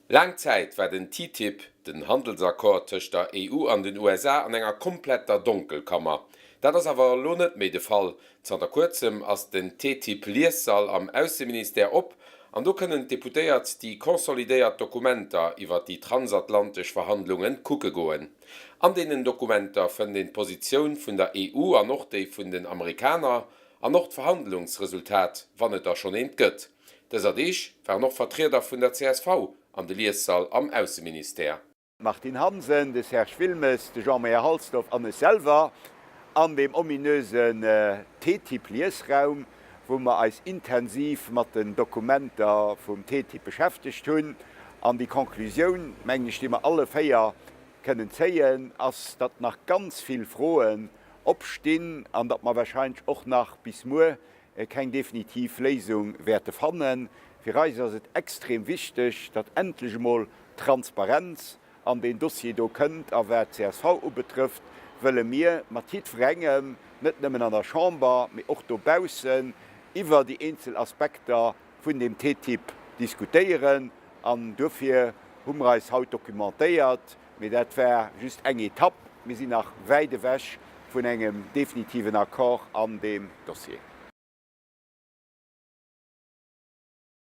Langzeit war den TTIP, den Handelsakkord zwischen der EU an den USA, an enger kompletter Dunkelkammer. Dat ass awer lo net méi de Fall. Zanter kurzem ass den TTIP-Liessal am Außenminister op, an do kënnen deputéiert die konsolidéiert Dokumenter iwwer die transatlantisch Verhandlungen kucke goen. An denen Dokumenter vun den Positionioun vun der EU an noch déi vun den Amerikaner an noch Verhandlungsresultat wannet er schon ent gëtt. Dëser Deich war noch Vertreter vun der CSV an de Liessal am Außenminister. Martin Hansen, des Herr Schwilmes, de Jean-Marie Halsdorf an selber an dem ominösen TTIP-Liessraum, wo man als intensiv mat den Dokumenter vum TTIP beschäftigt hun. An die Konklusion mengg die wir alle Féier können zeien, ass dat nach ganz viel Froen opstehen, an dat man wahrscheinlich auch nach bis Mo keine definitiv Lesung werte fannen. Für uns ist es extrem wichtig, dass endlich mal Transparenz an den Dossier do könnt, aber CSV betrifft, wollen wir mit verhängen, nicht nur an der Chambre, aber auch draußen über die Einzelaspekte von dem TTIP diskutieren. Und dafür haben wir uns heute dokumentiert. Das wäre just eine Etappe. Wir sind nach weit weg von einem definitiven Akkord an dem Dossier.